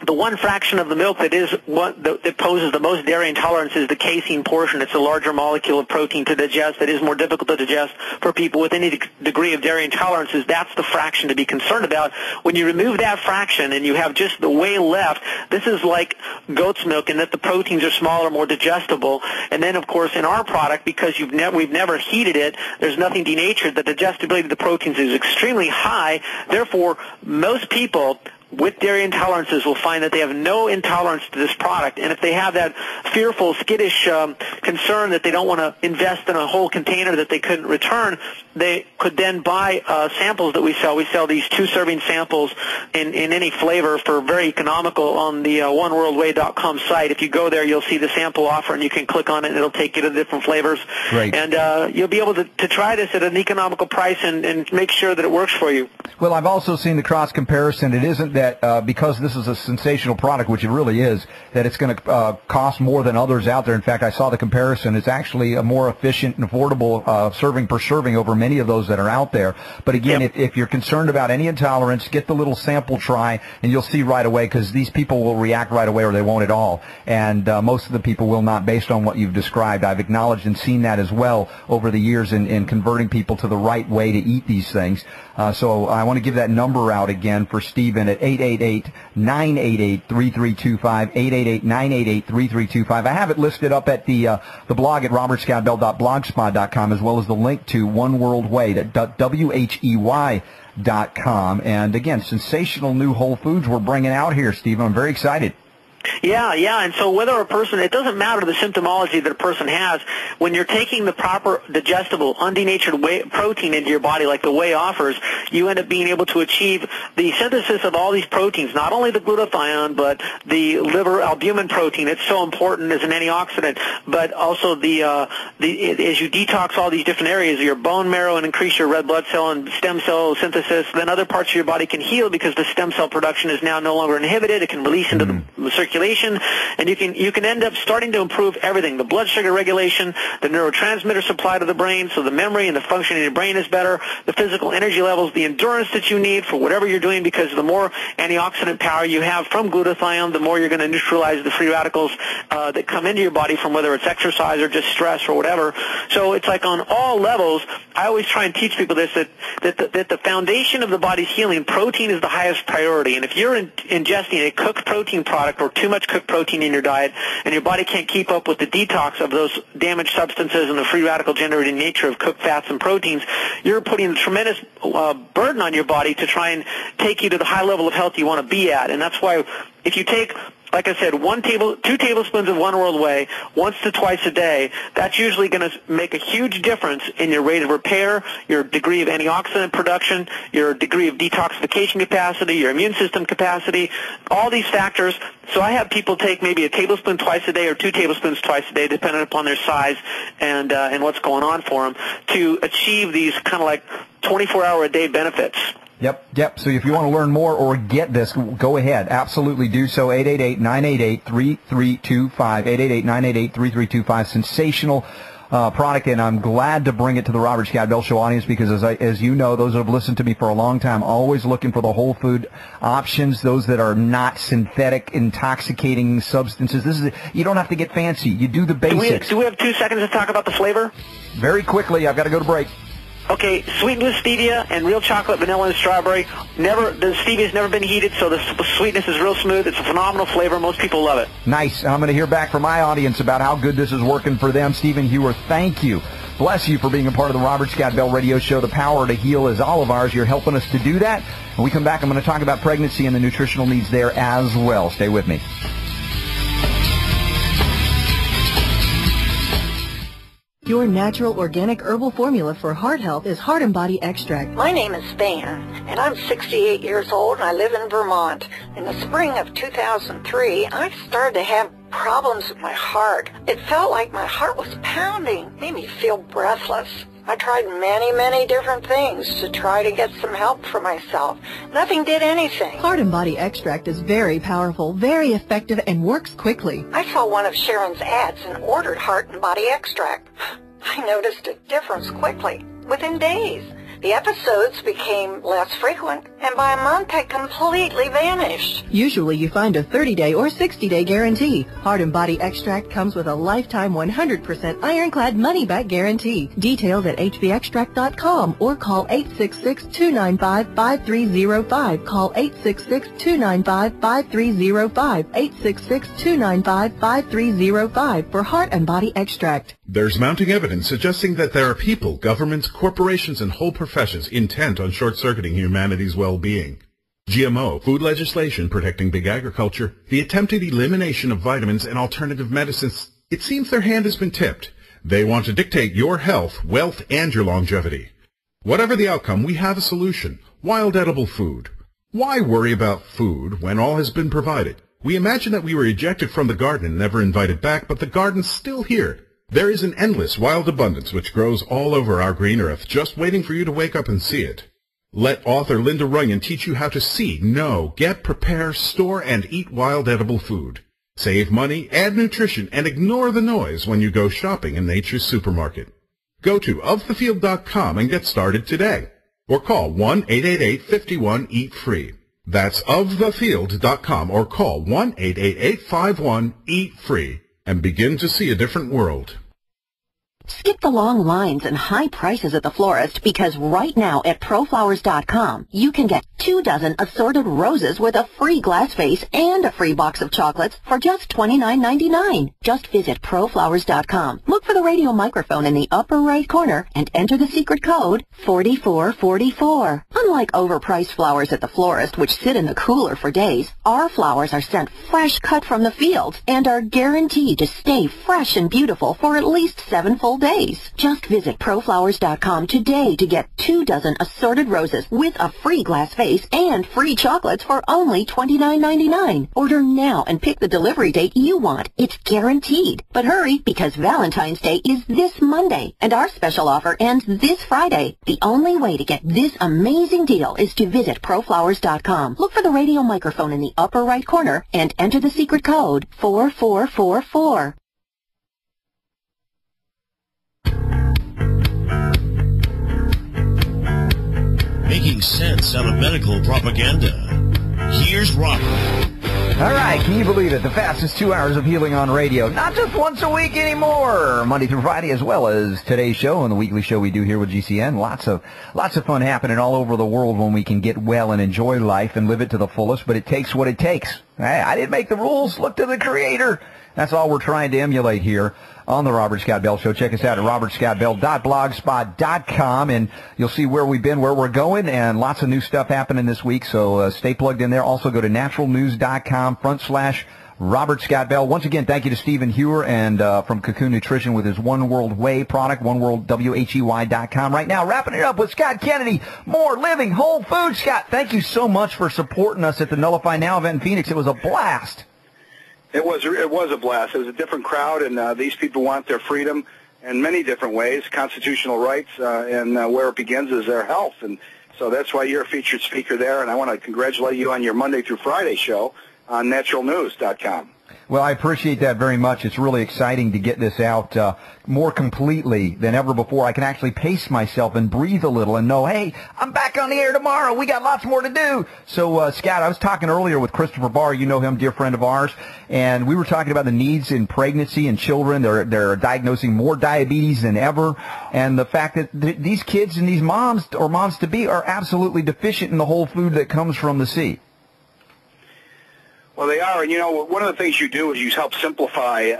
K: the one fraction of the milk that poses the most dairy intolerance is the casein portion. It's a larger molecule of protein to digest that is more difficult to digest for people with any degree of dairy intolerances. That's the fraction to be concerned about. When you remove that fraction and you have just the whey left, this is like goat's milk in that the proteins are smaller, more digestible. And then, of course, in our product, because we've never heated it, there's nothing denatured, the digestibility of the proteins is extremely high. Therefore, most people with dairy intolerances will find that they have no intolerance to this product. And if they have that fearful, skittish concern that they don't want to invest in a whole container that they couldn't return, they could then buy samples that we sell. We sell these 2-serving samples in any flavor for very economical on the oneworldwhey.com site. If you go there, you'll see the sample offer, and you can click on it, and it'll take you to the different flavors.
J: Great.
K: And you'll be able to try this at an economical price and make sure that it works for you.
J: Well, I've also seen the cross comparison. It isn't that because this is a sensational product, which it really is, that it's going to cost more than others out there. In fact, I saw the comparison. It's actually a more efficient and affordable serving per serving over many of those that are out there. But again, if you're concerned about any intolerance, get the little sample try, and you'll see right away, because these people will react right away or they won't at all. And most of the people will not, based on what you've described. I've acknowledged and seen that as well over the years in converting people to the right way to eat these things. So I want to give that number out again for Stephen at 888-988-3325, 888-988-3325. I have it listed up at the blog at robertscottbell.blogspot.com, as well as the link to One World Whey, WHEY.com. And again, sensational new whole foods we're bringing out here, Stephen. I'm very excited.
K: Yeah, and so whether a person, it doesn't matter the symptomology that a person has, when you're taking the proper digestible, undenatured whey protein into your body like the whey offers, you end up being able to achieve the synthesis of all these proteins, not only the glutathione, but the liver albumin protein. It's so important as an antioxidant, but also as you detox all these different areas of your bone marrow and increase your red blood cell and stem cell synthesis, then other parts of your body can heal because the stem cell production is now no longer inhibited. It can release into the circulation, and you can end up starting to improve everything. The blood sugar regulation, the neurotransmitter supply to the brain, so the memory and the function in your brain is better, the physical energy levels, the endurance that you need for whatever you're doing, because the more antioxidant power you have from glutathione, the more you're going to neutralize the free radicals that come into your body from whether it's exercise or just stress or whatever. So it's like on all levels, I always try and teach people this, that the foundation of the body's healing, protein is the highest priority. And if you're ingesting a cooked protein product or too much cooked protein in your diet, and your body can't keep up with the detox of those damaged substances and the free radical generating nature of cooked fats and proteins, you're putting a tremendous burden on your body to try and take you to the high level of health you want to be at. And that's why if you take, like I said, 2 tablespoons of One World Whey once to twice a day, that's usually going to make a huge difference in your rate of repair, your degree of antioxidant production, your degree of detoxification capacity, your immune system capacity, all these factors. So I have people take maybe a tablespoon twice a day or 2 tablespoons twice a day, depending upon their size and what's going on for them, to achieve these kind of like 24-hour-a-day benefits.
J: Yep. So if you want to learn more or get this, go ahead. Absolutely do so. 888-988-3325. 888-988-3325. Sensational product, and I'm glad to bring it to the Robert Scott Bell Show audience because, as you know, those who have listened to me for a long time, always looking for the whole food options, those that are not synthetic, intoxicating substances. You don't have to get fancy. You do the basics.
K: Do we have 2 seconds to talk about the flavor?
J: Very quickly. I've got to go to break.
K: Okay, sweetened with stevia and real chocolate, vanilla, and strawberry. The stevia's never been heated, so the sweetness is real smooth. It's a phenomenal flavor. Most people love it.
J: Nice. I'm going to hear back from my audience about how good this is working for them. Stephen Hewer, thank you. Bless you for being a part of the Robert Scott Bell Radio Show. The power to heal is all of ours. You're helping us to do that. When we come back, I'm going to talk about pregnancy and the nutritional needs there as well. Stay with me.
R: Your natural organic herbal formula for heart health is Heart and Body Extract.
S: My name is Van, and I'm 68 years old, and I live in Vermont. In the spring of 2003, I started to have problems with my heart. It felt like my heart was pounding, made me feel breathless. I tried many different things to try to get some help for myself. Nothing did anything.
R: Heart and Body Extract is very powerful, very effective, and works quickly.
S: I saw one of Sharon's ads and ordered Heart and Body Extract. I noticed a difference quickly, within days. The episodes became less frequent, and by a month had completely vanished.
R: Usually you find a 30-day or 60-day guarantee. Heart and Body Extract comes with a lifetime 100% ironclad money-back guarantee. Details at hbextract.com or call 866-295-5305. Call 866-295-5305. 866-295-5305 for Heart and Body Extract.
T: There's mounting evidence suggesting that there are people, governments, corporations, and whole professions intent on short-circuiting humanity's well-being. GMO, food legislation protecting big agriculture, the attempted elimination of vitamins and alternative medicines. It seems their hand has been tipped. They want to dictate your health, wealth, and your longevity. Whatever the outcome, we have a solution. Wild edible food. Why worry about food when all has been provided? We imagine that we were ejected from the garden and never invited back, but the garden's still here. There is an endless wild abundance which grows all over our green earth, just waiting for you to wake up and see it. Let author Linda Runyon teach you how to see, know, get, prepare, store, and eat wild edible food. Save money, add nutrition, and ignore the noise when you go shopping in nature's supermarket. Go to ofthefield.com and get started today. Or call 1-888-51-EAT-FREE. That's ofthefield.com or call 1-888-51-EAT-FREE and begin to see a different world.
U: Skip the long lines and high prices at the florist because right now at ProFlowers.com you can get 2 dozen assorted roses with a free glass vase and a free box of chocolates for just $29.99. Just visit ProFlowers.com. Look Look for the radio microphone in the upper right corner and enter the secret code 4444. Unlike overpriced flowers at the florist, which sit in the cooler for days, our flowers are sent fresh cut from the fields and are guaranteed to stay fresh and beautiful for at least 7 full days. Just visit proflowers.com today to get 2 dozen assorted roses with a free glass vase and free chocolates for only $29.99. Order now and pick the delivery date you want. It's guaranteed. But hurry, because Valentine's Day is this Monday, and our special offer ends this Friday. The only way to get this amazing deal is to visit proflowers.com. Look for the radio microphone in the upper right corner and enter the secret code 4444.
B: Making sense out of medical propaganda. Here's Robert.
J: All right, can you believe it? The fastest 2 hours of healing on radio. Not just once a week anymore. Monday through Friday, as well as today's show and the weekly show we do here with GCN. Lots of fun happening all over the world when we can get well and enjoy life and live it to the fullest, but it takes what it takes. Hey, I didn't make the rules. Look to the Creator. That's all we're trying to emulate here on the Robert Scott Bell Show. Check us out at robertscottbell.blogspot.com, and you'll see where we've been, where we're going, and lots of new stuff happening this week, so stay plugged in there. Also go to naturalnews.com/Robert Scott Bell. Once again, thank you to Stephen Hewer and from Cocoon Nutrition with his One World Whey product, oneworldwhey.com. Right now, wrapping it up with Scott Kennedy, more living whole food. Scott, thank you so much for supporting us at the Nullify Now event in Phoenix. It was a blast.
A: It was a blast. It was a different crowd, and these people want their freedom in many different ways, constitutional rights, and where it begins is their health. And so that's why you're a featured speaker there, and I want to congratulate you on your Monday through Friday show on naturalnews.com.
J: Well, I appreciate that very much. It's really exciting to get this out more completely than ever before. I can actually pace myself and breathe a little and know, hey, I'm back on the air tomorrow. We got lots more to do. So, Scott, I was talking earlier with Christopher Barr. You know him, dear friend of ours. And we were talking about the needs in pregnancy and children. They're diagnosing more diabetes than ever. And the fact that these kids and these moms or moms-to-be are absolutely deficient in the whole food that comes from the sea.
A: Well, they are, and you know, one of the things you do is you help simplify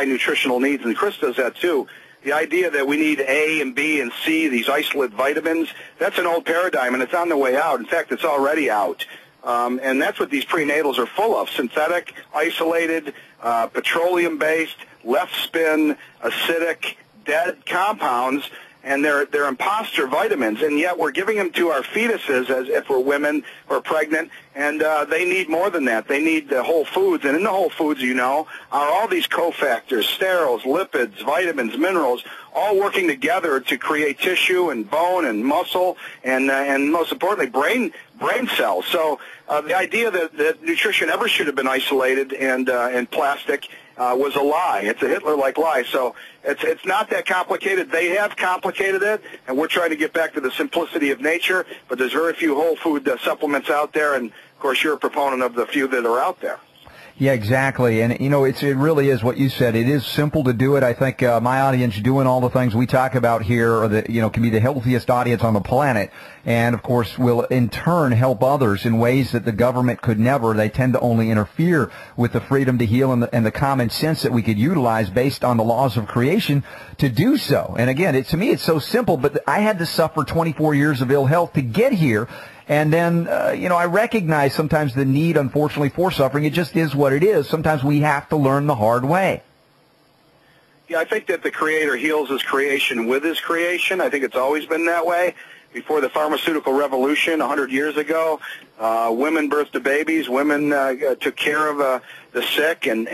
A: nutritional needs, and Chris does that too. The idea that we need A and B and C, these isolate vitamins, that's an old paradigm, and it's on the way out. In fact, it's already out. And that's what these prenatals are full of: synthetic, isolated, petroleum-based, left spin, acidic, dead compounds. And they're imposter vitamins, and yet we're giving them to our fetuses as if we're women or pregnant, and they need more than that. They need the whole foods, and in the whole foods, you know, are all these cofactors, sterols, lipids, vitamins, minerals, all working together to create tissue and bone and muscle, and most importantly, brain cells. So the idea that nutrition ever should have been isolated and plastic was a lie. It's a Hitler-like lie. So it's not that complicated. They have complicated it, and we're trying to get back to the simplicity of nature, but there's very few whole food supplements out there, and, of course, you're a proponent of the few that are out there.
J: Yeah, exactly. And, you know, it really is what you said. It is simple to do it. I think my audience doing all the things we talk about here are can be the healthiest audience on the planet. And, of course, will in turn help others in ways that the government could never. They tend to only interfere with the freedom to heal and the common sense that we could utilize based on the laws of creation to do so. And, again, to me it's so simple, but I had to suffer 24 years of ill health to get here. And then, I recognize sometimes the need, unfortunately, for suffering. It just is what it is. Sometimes we have to learn the hard way.
A: Yeah, I think that the Creator heals His creation with His creation. I think it's always been that way. Before the pharmaceutical revolution 100 years ago, women birthed the babies. Women took care of the sick, and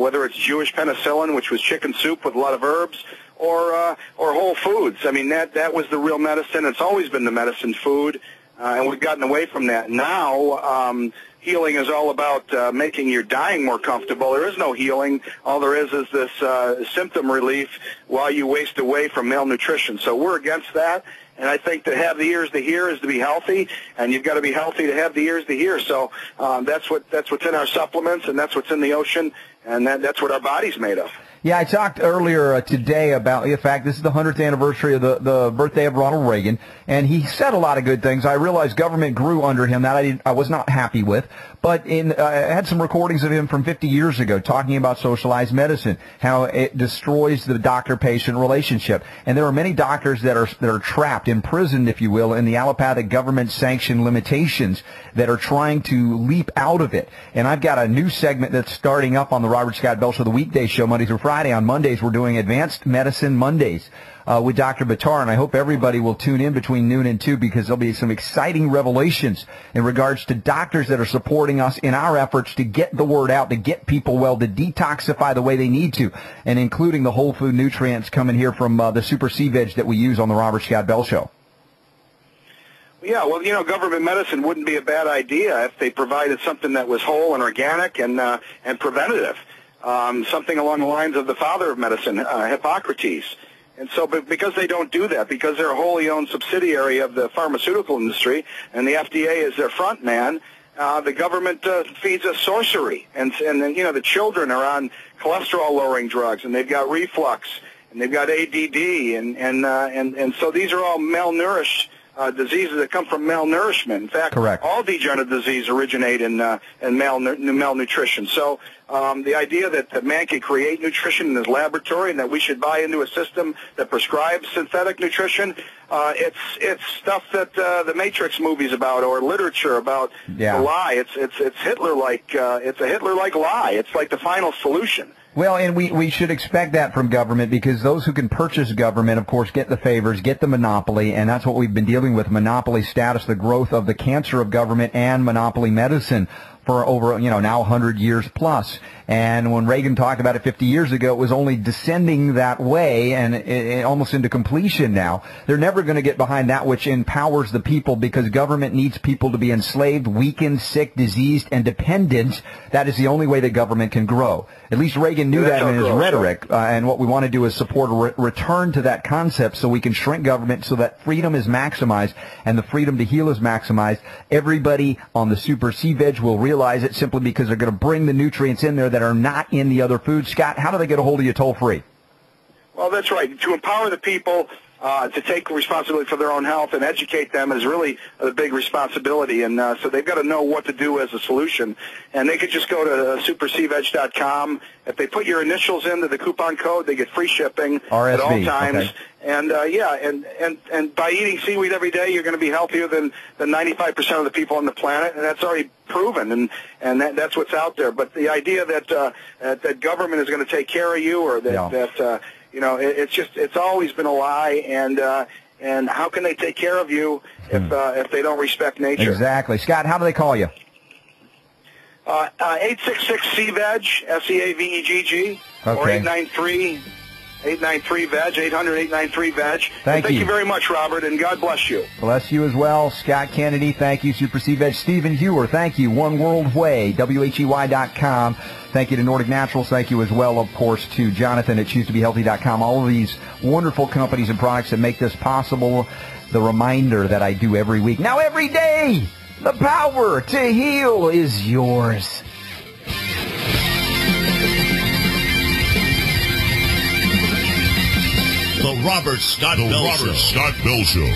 A: whether it's Jewish penicillin, which was chicken soup with a lot of herbs, or whole foods. I mean, that was the real medicine. It's always been the medicine food. And we've gotten away from that. Now, healing is all about making your dying more comfortable. There is no healing. All there is this symptom relief while you waste away from malnutrition. So we're against that. And I think to have the ears to hear is to be healthy, and you've got to be healthy to have the ears to hear. So that's what's in our supplements, and that's what's in the ocean, and that's what our body's made of.
J: Yeah, I talked earlier today about, in fact, this is the 100th anniversary of the birthday of Ronald Reagan, and he said a lot of good things. I realized government grew under him. That I was not happy with. But I had some recordings of him from 50 years ago talking about socialized medicine, how it destroys the doctor-patient relationship. And there are many doctors that are trapped, imprisoned, if you will, in the allopathic government-sanctioned limitations that are trying to leap out of it. And I've got a new segment that's starting up on the Robert Scott Bell Show, the weekday show, Monday through Friday. On Mondays, we're doing Advanced Medicine Mondays with Dr. Buttar, and I hope everybody will tune in between noon and 2 because there'll be some exciting revelations in regards to doctors that are supporting us in our efforts to get the word out, to get people well, to detoxify the way they need to, and including the whole food nutrients coming here from the Super C Veg that we use on the Robert Scott Bell Show.
A: Yeah, well, government medicine wouldn't be a bad idea if they provided something that was whole and organic and preventative. Something along the lines of the father of medicine, Hippocrates. And so, but because they don't do that, because they're a wholly owned subsidiary of the pharmaceutical industry, and the FDA is their front man, the government feeds us sorcery. And then, the children are on cholesterol-lowering drugs, and they've got reflux, and they've got ADD, and so these are all malnourished diseases that come from malnourishment. In fact,
J: correct,
A: all degenerative disease originate in malnutrition. So the idea that man can create nutrition in his laboratory and that we should buy into a system that prescribes synthetic nutrition, it's stuff that the Matrix movies about or literature about the lie. It's Hitler-like. It's a Hitler-like lie. It's like the final solution.
J: Well, and we should expect that from government because those who can purchase government, of course, get the favors, get the monopoly, and that's what we've been dealing with, monopoly status, the growth of the cancer of government and monopoly medicine for over, now 100 years plus. And when Reagan talked about it 50 years ago, it was only descending that way and almost into completion now. They're never going to get behind that which empowers the people because government needs people to be enslaved, weakened, sick, diseased, and dependent. That is the only way that government can grow. At least Reagan knew that in his rhetoric. And what we want to do is support a return to that concept so we can shrink government so that freedom is maximized and the freedom to heal is maximized. Everybody on the Super C Veg will realize it simply because they're going to bring the nutrients in there that are not in the other foods. Scott, how do they get a hold of you toll free?
A: Well, that's right. To empower the people to take responsibility for their own health and educate them is really a big responsibility. And so they've got to know what to do as a solution. And they could just go to supercveg.com. If they put your initials into the coupon code, they get free shipping
J: RSV,
A: at all times.
J: okay.
A: And and by eating seaweed every day, you're going to be healthier than 95% of the people on the planet, and that's already proven, and that's what's out there. But the idea that that government is going to take care of you, or that it's always been a lie, and how can they take care of you if they don't respect nature?
J: Exactly, Scott. How do they call you?
A: 866-CVEG, SEAVEGG, or 893-VEG, 800-893-VEG. Thank you very much, Robert, and God bless you.
J: Bless you as well. Scott Kennedy, thank you. Super C Veg. Stephen Hewer, thank you. One World Whey, WHEY.com. Thank you to Nordic Naturals. Thank you as well, of course, to Jonathan at ChooseToBeHealthy.com. All of these wonderful companies and products that make this possible. The reminder that I do every week. Now every day, the power to heal is yours.
B: The Robert Scott Bell Show.